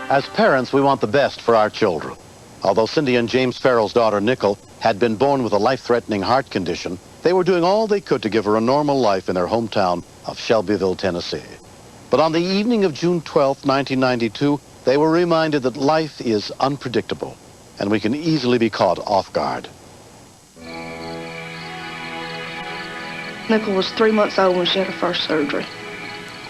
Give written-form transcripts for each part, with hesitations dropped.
As parents, we want the best for our children. Although Cindy and James Farrell's daughter, Nickel, had been born with a life-threatening heart condition, they were doing all they could to give her a normal life in their hometown of Shelbyville, Tennessee. But on the evening of June 12, 1992, they were reminded that life is unpredictable, and we can easily be caught off guard. Nickel was 3 months old when she had her first surgery.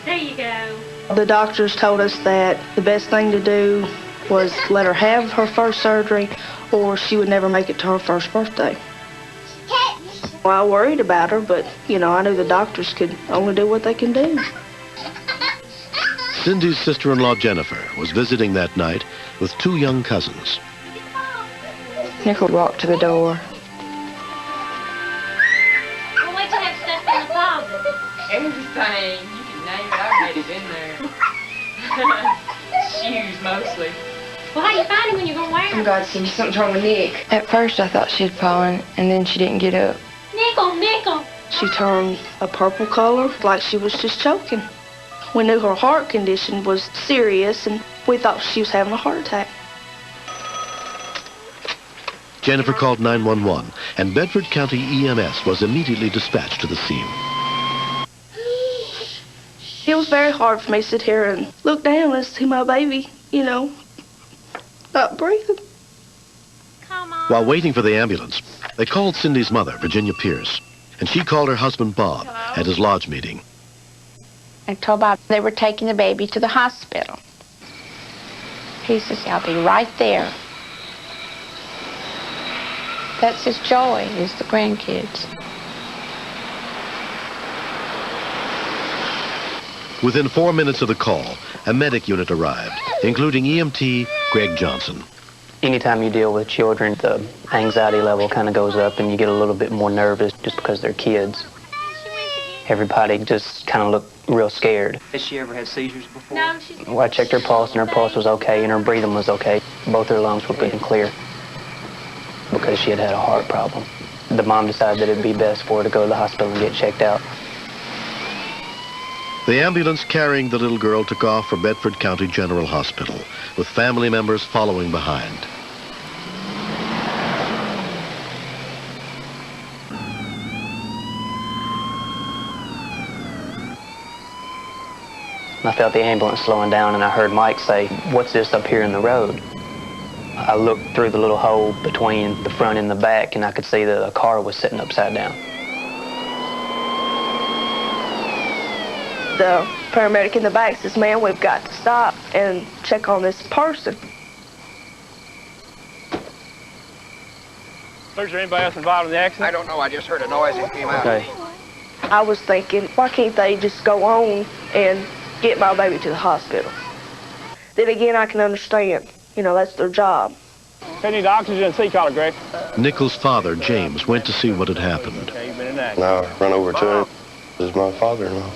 There you go. The doctors told us that the best thing to do was let her have her first surgery or she would never make it to her first birthday. Well, I worried about her, but, you know, I knew the doctors could only do what they can do. Cindy's sister-in-law, Jennifer, was visiting that night with 2 young cousins. Nickel walked to the door. Well, wait till I have stuff in the closet. Everything. You can name it. I made it in there. Shoes, mostly. Well, how you find him when you're going to wear him? God, Cindy, something's wrong with Nick. At first, I thought she had fallen, and then she didn't get up. Nickel, Nickel. She turned a purple color, like she was just choking. We knew her heart condition was serious, and we thought she was having a heart attack. Jennifer called 911, and Bedford County EMS was immediately dispatched to the scene. It was very hard for me to sit here and look down and see my baby, you know, not breathing. Come on. While waiting for the ambulance, they called Cindy's mother, Virginia Pierce, and she called her husband, Bob, at his lodge meeting. I told Bob they were taking the baby to the hospital. He says, I'll be right there. That's his joy, is the grandkids. Within 4 minutes of the call, a medic unit arrived, including EMT Greg Johnson. Anytime you deal with children, the anxiety level kind of goes up and you get a little bit more nervous just because they're kids. Everybody just kind of looked real scared. Has she ever had seizures before? No, she's... Well, I checked her pulse and her pulse was okay and her breathing was okay. Both her lungs were good and clear because she had had a heart problem. The mom decided that it'd be best for her to go to the hospital and get checked out. The ambulance carrying the little girl took off for Bedford County General Hospital, with family members following behind. I felt the ambulance slowing down and I heard Mike say, "What's this up here in the road?" I looked through the little hole between the front and the back and I could see that a car was sitting upside down. The paramedic in the back says, "Man, we've got to stop and check on this person." Is there anybody else involved in the accident? I don't know. I just heard a noise and came out. Okay. I was thinking, why can't they just go on and get my baby to the hospital? Then again, I can understand. You know, that's their job. They need oxygen and sea collar, Greg. Nichols' father, James, went to see what had happened. Okay, you've been in that. Now I run over to him. This is my father-in-law.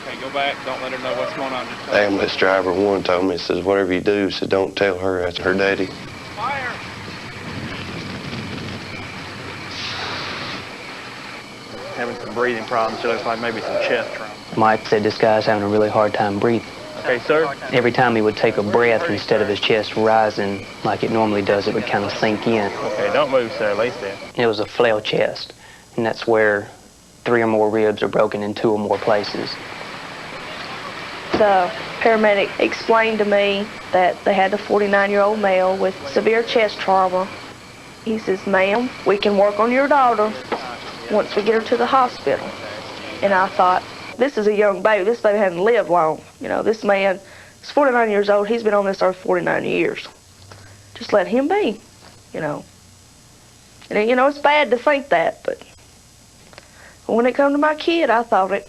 Okay, go back. Don't let her know what's going on. The ambulance driver one told me, he says, whatever you do, said, don't tell her that's her daddy. Fire! Having some breathing problems. It looks like maybe some chest trauma. Mike said this guy's having a really hard time breathing. Okay, sir. Every time he would take a breath, instead of his chest rising like it normally does, it would kind of sink in. Okay, don't move, sir. Lay still. It was a flail chest, and that's where 3 or more ribs are broken in 2 or more places. The paramedic explained to me that they had a 49-year-old male with severe chest trauma. He says, "Ma'am, we can work on your daughter once we get her to the hospital." And I thought, this is a young baby. This baby hasn't lived long. You know, this man is 49 years old. He's been on this earth 49 years. Just let him be, you know. And, you know, it's bad to think that, but when it come to my kid, I thought it.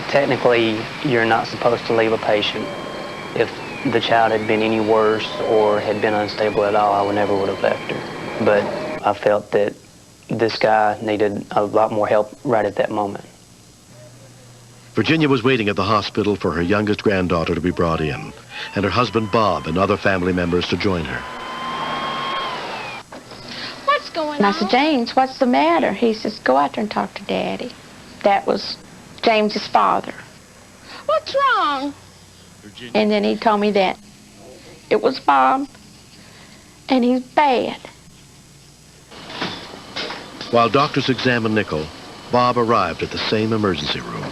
Technically, you're not supposed to leave a patient. If the child had been any worse or had been unstable at all, I never would have left her. But I felt that this guy needed a lot more help right at that moment. Virginia was waiting at the hospital for her youngest granddaughter to be brought in, and her husband Bob and other family members to join her. What's going on? And I said, "James, what's the matter?" He says, "Go out there and talk to Daddy." That was James's father. What's wrong? And then he told me that it was Bob, and he's bad. While doctors examined Nickel, Bob arrived at the same emergency room.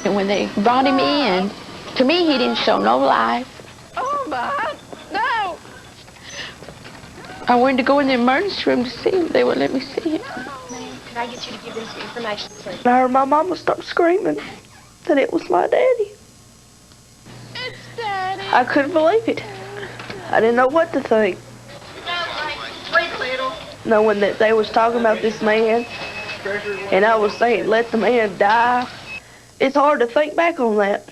And when they brought him in, to me, he didn't show no life. Oh, Bob, no! I wanted to go in the emergency room to see him. They wouldn't let me see him. Could I get you to give them some information, please? I heard my mama start screaming that it was my daddy. It's Daddy. I couldn't believe it. I didn't know what to think. Knowing that they was talking about this man, and I was saying, let the man die. It's hard to think back on that.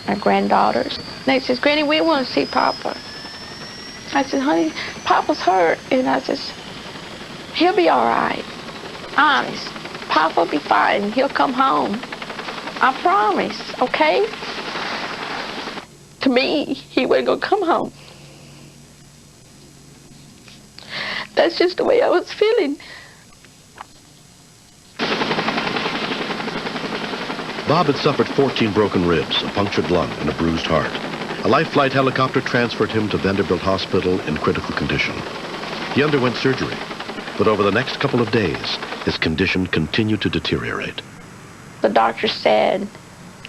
My granddaughters, they says, Granny, we want to see Papa. I said, honey, Papa's hurt. And I says, he'll be all right. Honest, Papa'll be fine. He'll come home. I promise, okay? To me, he wasn't gonna come home. That's just the way I was feeling. Bob had suffered 14 broken ribs, a punctured lung, and a bruised heart. A life flight helicopter transferred him to Vanderbilt Hospital in critical condition. He underwent surgery, but over the next couple of days, his condition continued to deteriorate. The doctor said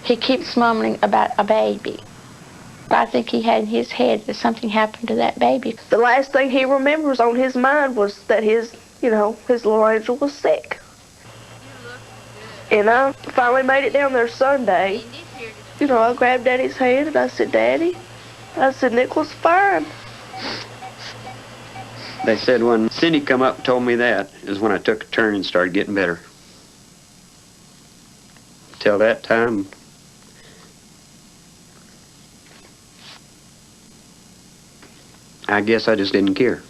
he keeps mumbling about a baby. I think he had in his head that something happened to that baby. The last thing he remembers on his mind was that his little angel was sick. And I finally made it down there Sunday. I grabbed Daddy's hand and I said, Daddy, I said, Nickel's fine. They said when Cindy come up and told me that is when I took a turn and started getting better. Till that time, I guess I just didn't care.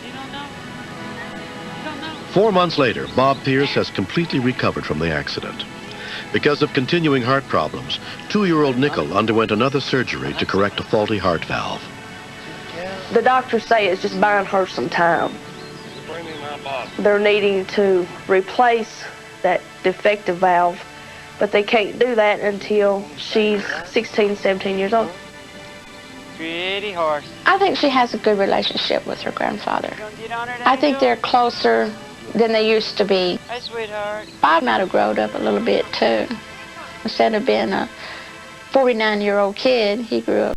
You don't know? You don't know? 4 months later, Bob Pierce has completely recovered from the accident. Because of continuing heart problems, 2-year-old Nickel underwent another surgery to correct a faulty heart valve. The doctors say it's just buying her some time. They're needing to replace that defective valve, but they can't do that until she's 16, 17 years old. Pretty horse. I think she has a good relationship with her grandfather. I think they're closer than they used to be. Hey, sweetheart. Bob might have grown up a little bit, too. Instead of being a 49-year-old kid, he grew up